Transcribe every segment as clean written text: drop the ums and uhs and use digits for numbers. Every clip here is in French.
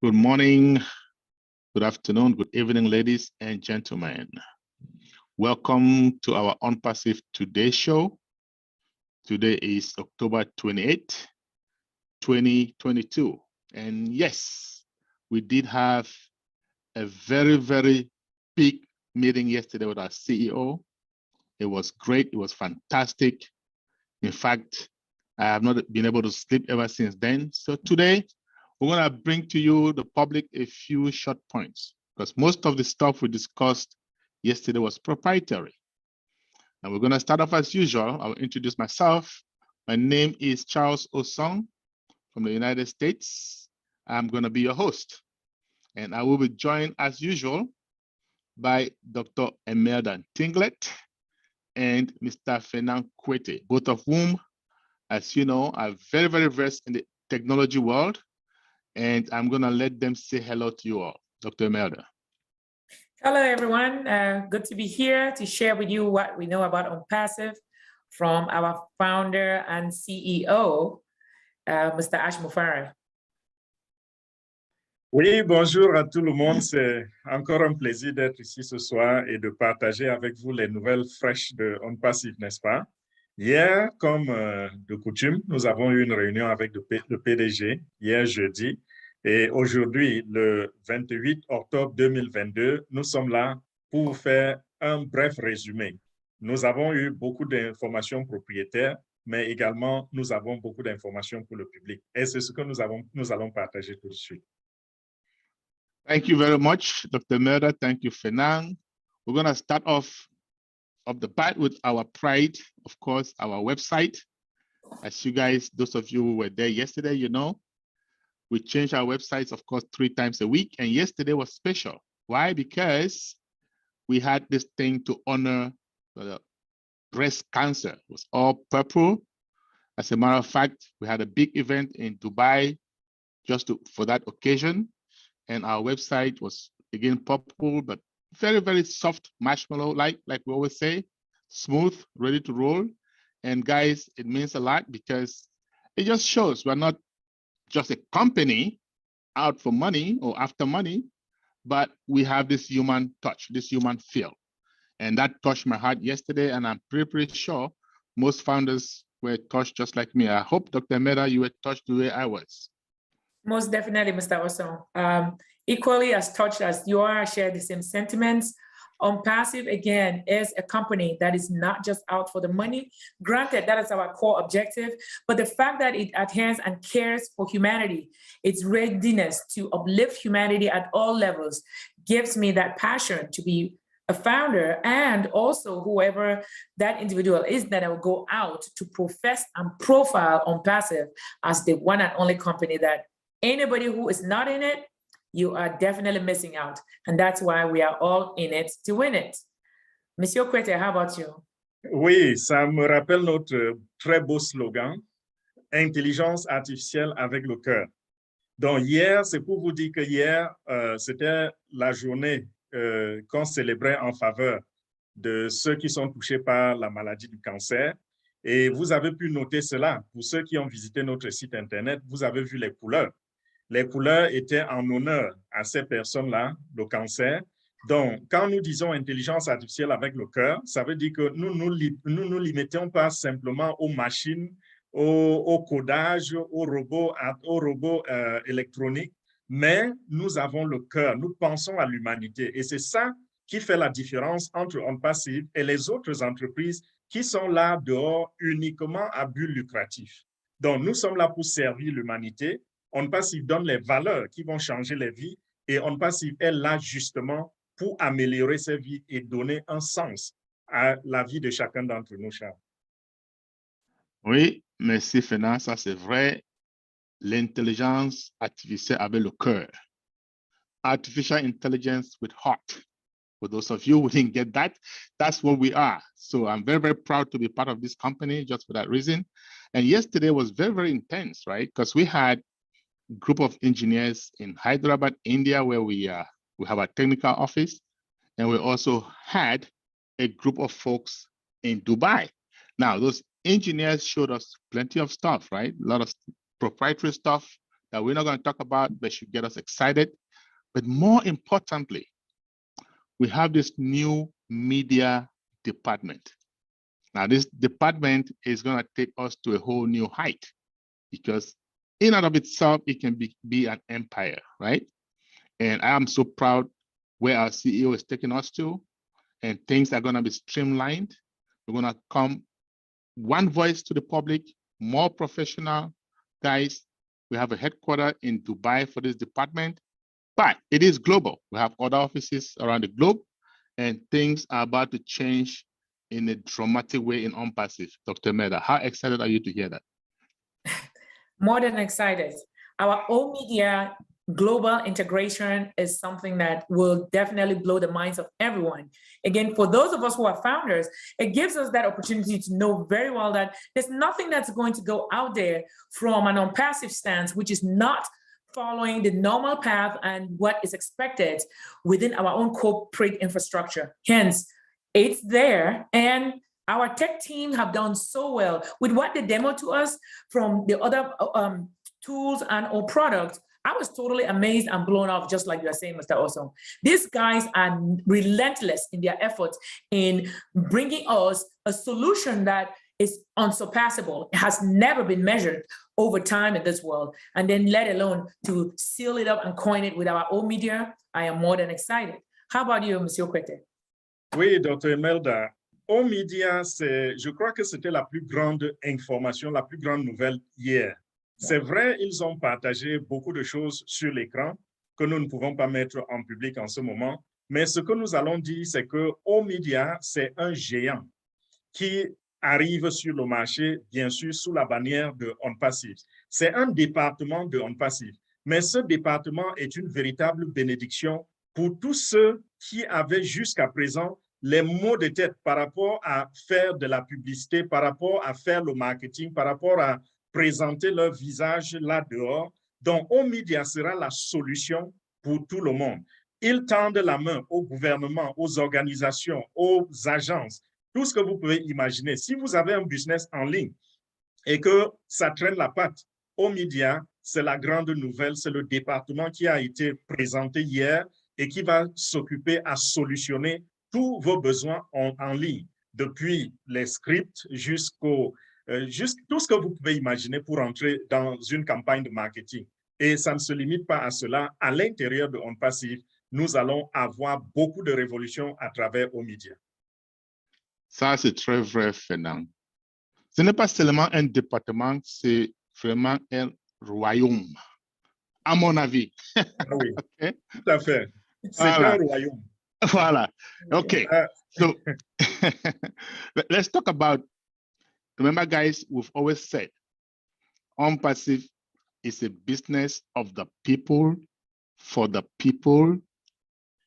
Good morning, good afternoon, good evening, ladies and gentlemen. Welcome to our ONPASSIVE Today show. Today is October 28, 2022. And yes, we did have a very, very big meeting yesterday with our CEO. It was great, it was fantastic. In fact, I have not been able to sleep ever since then. So today, we're gonna bring to you, the public, a few short points, because most of the stuff we discussed yesterday was proprietary. And we're gonna start off as usual. I'll introduce myself. My name is Charles Osong from the United States. I'm gonna be your host. And I will be joined as usual by Dr. Emerda Tinglet and Mr. Fernand Kwete, both of whom, as you know, are very, very versed in the technology world. And I'm gonna let them say hello to you all. Dr. Emerda. Hello, everyone. Good to be here to share with you what we know about ONPASSIVE from our founder and CEO, Mr. MUFAREH. Oui, bonjour à tout le monde. C'est encore un plaisir d'être ici ce soir et de partager avec vous les nouvelles fraîches de ONPASSIVE, n'est-ce pas? Hier, comme de coutume, nous avons eu une réunion avec le PDG, hier jeudi, et aujourd'hui, le 28 octobre 2022, nous sommes là pour vous faire un bref résumé. Nous avons eu beaucoup d'informations propriétaires, mais également, nous avons beaucoup d'informations pour le public. Et c'est ce que nous allons partager tout de suite. Thank you very much, Dr. Emerda. Thank you, Fernand. We're going to start off the bat with our pride, of course, our website. As you guys, those of you who were there yesterday, you know, we change our websites, of course, 3 times a week. And yesterday was special. Why? Because we had this thing to honor breast cancer. It was all purple. As a matter of fact, we had a big event in Dubai just for that occasion. And our website was, again, purple, but very, very soft marshmallow, like we always say, smooth, ready to roll. And guys, it means a lot because it just shows we're not just a company out for money or after money, but we have this human touch, this human feel. And that touched my heart yesterday, and I'm pretty sure most founders were touched just like me. I hope, Dr. Emerda, you were touched the way I was. Most definitely, Mr. Osong. Equally as touched as you are, I share the same sentiments. ONPASSIVE, again, is a company that is not just out for the money. Granted, that is our core objective, but the fact that it adheres and cares for humanity, its readiness to uplift humanity at all levels, gives me that passion to be a founder, and also whoever that individual is that I will go out to profess and profile ONPASSIVE as the one and only company that anybody who is not in it, you are definitely missing out. And that's why we are all in it to win it. Monsieur Kwete, how about you? Oui, ça me rappelle notre très beau slogan, intelligence artificielle avec le cœur. Donc hier, c'est pour vous dire que hier, c'était la journée qu'on célébrait en faveur de ceux qui sont touchés par la maladie du cancer. Et vous avez pu noter cela. Pour ceux qui ont visité notre site Internet, vous avez vu les couleurs. Les couleurs étaient en honneur à ces personnes-là, le cancer. Donc, quand nous disons intelligence artificielle avec le cœur, ça veut dire que nous nous limitons pas simplement aux machines, au codage, aux robots électroniques, mais nous avons le cœur, nous pensons à l'humanité. Et c'est ça qui fait la différence entre ONPASSIVE et les autres entreprises qui sont là dehors uniquement à but lucratif. Donc, nous sommes là pour servir l'humanité. ONPASSIVE donne les valeurs qui vont changer les vies et ONPASSIVE est là justement pour améliorer ces vies et donner un sens à la vie de chacun d'entre nous, Charles. Oui, merci Fernand, ça c'est vrai. L'intelligence artificielle avec le cœur. Artificial intelligence with heart. For those of you who didn't get that, that's what we are. So I'm very, very proud to be part of this company just for that reason. And yesterday was very, very intense, right? Because we had group of engineers in Hyderabad, India, where we have a technical office. And we also had a group of folks in Dubai. Now, those engineers showed us plenty of stuff, right? A lot of proprietary stuff, that we're not going to talk about that should get us excited. But more importantly, we have this new media department. Now, this department is going to take us to a whole new height, because in and of itself, it can be an empire, right? And I am so proud where our CEO is taking us to, and things are going to be streamlined. We're going to come one voice to the public, more professional guys. We have a headquarters in Dubai for this department, but it is global. We have other offices around the globe, and things are about to change in a dramatic way in ONPASSIVE. Dr. Meda, how excited are you to hear that? More than excited. Our own media global integration is something that will definitely blow the minds of everyone. Again, for those of us who are founders, it gives us that opportunity to know very well that there's nothing that's going to go out there from an ONPASSIVE stance, which is not following the normal path and what is expected within our own corporate infrastructure. Hence, it's there, and our tech team have done so well with what they demoed to us from the other tools and or products. I was totally amazed and blown off, just like you are saying, Mr. Awesome. These guys are relentless in their efforts in bringing us a solution that is unsurpassable. It has never been measured over time in this world. And then let alone to seal it up and coin it with our own media, I am more than excited. How about you, Monsieur Kwete? Oui, Dr. Imelda. Au Media, je crois que c'était la plus grande information, la plus grande nouvelle hier. C'est vrai, ils ont partagé beaucoup de choses sur l'écran que nous ne pouvons pas mettre en public en ce moment, mais ce que nous allons dire, c'est que Au Media, c'est un géant qui arrive sur le marché, bien sûr, sous la bannière de ONPASSIVE. C'est un département de ONPASSIVE, mais ce département est une véritable bénédiction pour tous ceux qui avaient jusqu'à présent les maux de tête par rapport à faire de la publicité, par rapport à faire le marketing, par rapport à présenter leur visage là dehors. Donc, Au Media sera la solution pour tout le monde. Ils tendent la main au gouvernement, aux organisations, aux agences, tout ce que vous pouvez imaginer. Si vous avez un business en ligne et que ça traîne la patte, Au Media, c'est la grande nouvelle, c'est le département qui a été présenté hier et qui va s'occuper à solutionner tous vos besoins en ligne, depuis les scripts jusqu'au tout ce que vous pouvez imaginer pour entrer dans une campagne de marketing. Et ça ne se limite pas à cela. À l'intérieur de ONPASSIVE, nous allons avoir beaucoup de révolutions à travers Au Media. Ça, c'est très vrai, Fernand. Ce n'est pas seulement un département, c'est vraiment un royaume, à mon avis. Oui, okay? Tout à fait. C'est Voilà. un royaume. Voilà. Okay. So let's talk about, remember, guys, we've always said ONPASSIVE is a business of the people, for the people,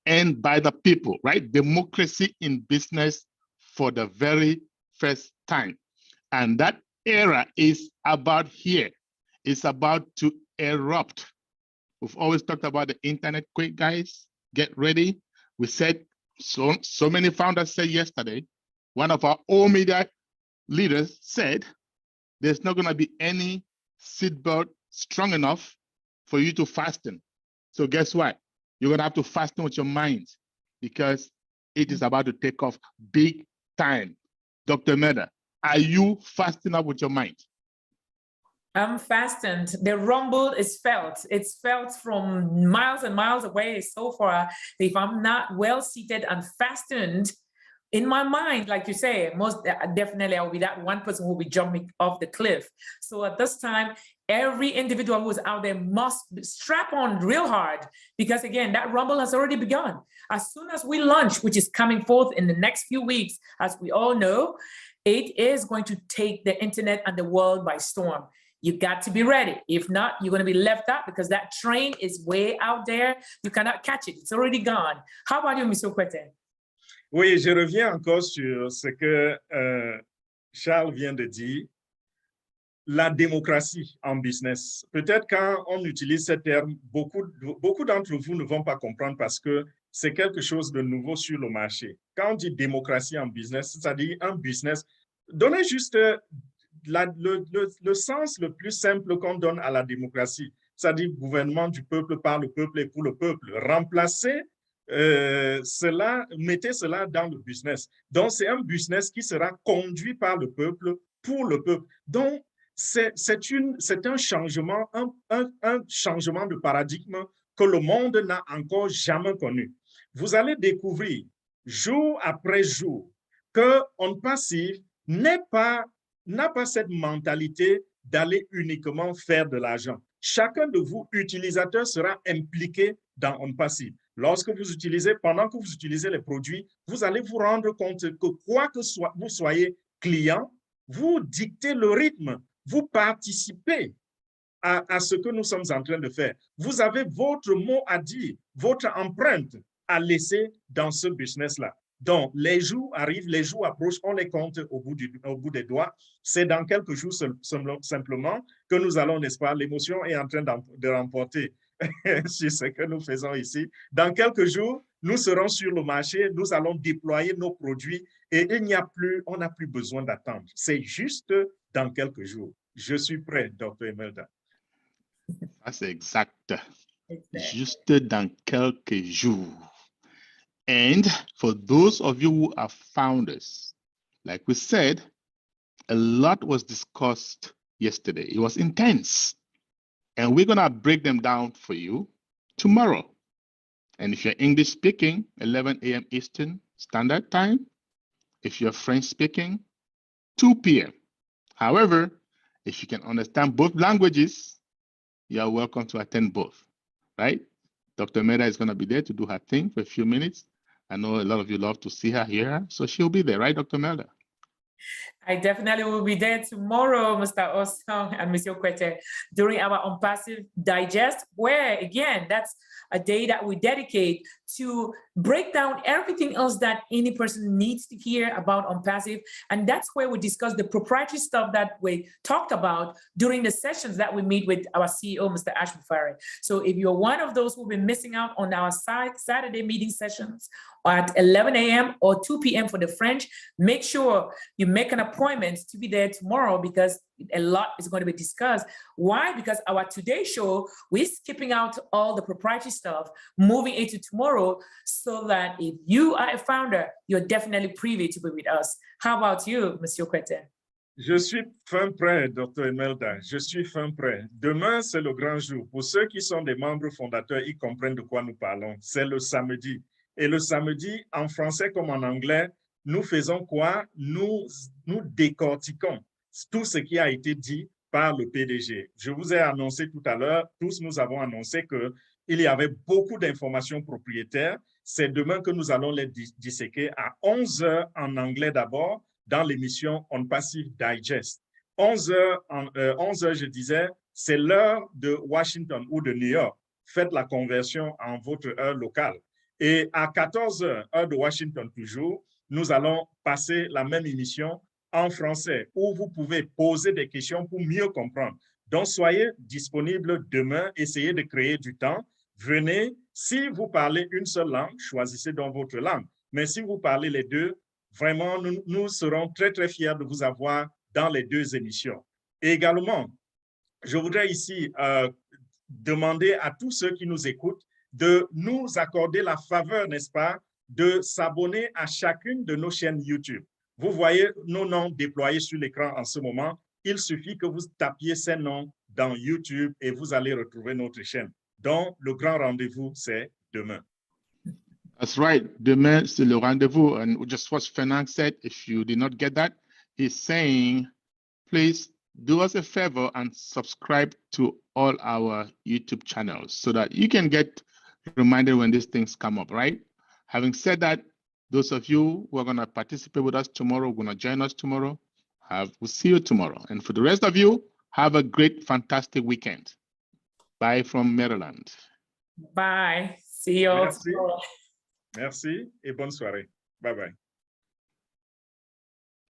and by the people, right? Democracy in business for the very first time. And that era is about here. It's about to erupt. We've always talked about the internet quick, guys. Get ready. We said, so many founders said yesterday, one of our Au Media leaders said, there's not going to be any seatbelt strong enough for you to fasten. So guess what? You're going to have to fasten with your mind, because it is about to take off big time. Dr. Meda, are you fastening up with your mind? I'm fastened. The rumble is felt. It's felt from miles and miles away so far. If I'm not well seated and fastened in my mind, like you say, most definitely I will be that one person who will be jumping off the cliff. So at this time, every individual who's out there must strap on real hard, because again, that rumble has already begun. As soon as we launch, which is coming forth in the next few weeks, as we all know, it is going to take the internet and the world by storm. You got to be ready. If not, you're going to be left out, because that train is way out there. You cannot catch it. It's already gone. How about you, Mr. Kwete? Oui, je reviens encore sur ce que Charles vient de dire. La démocratie en business. Peut-être quand on utilise ce terme, beaucoup d'entre vous ne vont pas comprendre, parce que c'est quelque chose de nouveau sur le marché. Quand on dit démocratie en business, c'est-à-dire un business, donnez juste le sens le plus simple qu'on donne à la démocratie. c'est-à-dire gouvernement du peuple, par le peuple et pour le peuple. Remplacez cela, mettez cela dans le business. Donc, c'est un business qui sera conduit par le peuple, pour le peuple. Donc, c'est un changement, un changement de paradigme que le monde n'a encore jamais connu. Vous allez découvrir jour après jour que ONPASSIVE n'a pas cette mentalité d'aller uniquement faire de l'argent. Chacun de vous, utilisateurs, sera impliqué dans ONPASSIVE. Lorsque vous utilisez, pendant que vous utilisez les produits, vous allez vous rendre compte que quoi que vous soyez client, vous dictez le rythme, vous participez à ce que nous sommes en train de faire. Vous avez votre mot à dire, votre empreinte à laisser dans ce business-là. Donc, les jours arrivent, les jours approchent, on les compte au bout des doigts. C'est dans quelques jours simplement que nous allons, n'est-ce pas, l'émotion est en train de remporter sur ce que nous faisons ici. Dans quelques jours, nous serons sur le marché, nous allons déployer nos produits et on n'a plus besoin d'attendre. C'est juste dans quelques jours. Je suis prêt, Dr. Imelda. C'est exact. Juste dans quelques jours. And for those of you who are founders, like we said, a lot was discussed yesterday. It was intense. And we're going to break them down for you tomorrow. And if you're English speaking, 11 a.m. Eastern Standard Time. If you're French speaking, 2 p.m. However, if you can understand both languages, you are welcome to attend both, right? Dr. Meda is going to be there to do her thing for a few minutes. I know a lot of you love to see her, hear her, so she'll be there, right, Dr. Meda? I definitely will be there tomorrow, Mr. Osong and Monsieur Kwete, during our ONPASSIVE Digest, where, again, that's a day that we dedicate to break down everything else that any person needs to hear about ONPASSIVE. And that's where we discuss the proprietary stuff that we talked about during the sessions that we meet with our CEO, Mr. MUFAREH. So if you're one of those who've been missing out on our Saturday meeting sessions at 11 a.m. or 2 p.m. for the French, make sure you make an appointment to be there tomorrow because a lot is going to be discussed. Why? Because our today show, we're skipping out all the proprietary stuff, moving into tomorrow, so that if you are a founder, you're definitely privy to be with us. How about you, Monsieur Kwete? Je suis fin prêt, Dr. Imelda. Je suis fin prêt. Demain, c'est le grand jour. Pour ceux qui sont des membres fondateurs, ils comprennent de quoi nous parlons. C'est le samedi. Et le samedi, en français comme en anglais, nous faisons quoi? Nous décortiquons tout ce qui a été dit par le PDG. Je vous ai annoncé tout à l'heure, tous nous avons annoncé qu'il y avait beaucoup d'informations propriétaires. C'est demain que nous allons les disséquer à 11 h en anglais d'abord, dans l'émission ONPASSIVE Digest. 11 h, je disais, c'est l'heure de Washington ou de New York. Faites la conversion en votre heure locale. Et à 14 h, heure de Washington toujours, nous allons passer la même émission en français, où vous pouvez poser des questions pour mieux comprendre. Donc, soyez disponibles demain, essayez de créer du temps. Venez, si vous parlez une seule langue, choisissez donc votre langue. Mais si vous parlez les deux, vraiment, nous serons très, très fiers de vous avoir dans les deux émissions. Et également, je voudrais ici demander à tous ceux qui nous écoutent de nous accorder la faveur, n'est-ce pas, de s'abonner à chacune de nos chaînes YouTube. Vous voyez nos noms déployés sur l'écran en ce moment. Il suffit que vous tapiez ces noms dans YouTube et vous allez retrouver notre chaîne. Donc, le grand rendez-vous, c'est demain. That's right. Demain, c'est le rendez-vous. And just what Fernand said, if you did not get that, he's saying, please do us a favor and subscribe to all our YouTube channels so that you can get reminded when these things come up, right? Having said that, those of you who are going to participate with us tomorrow, going to join us tomorrow, we'll see you tomorrow. And for the rest of you, have a great, fantastic weekend. Bye from Maryland. Bye. See you all tomorrow. Merci et bonne soirée. Bye-bye.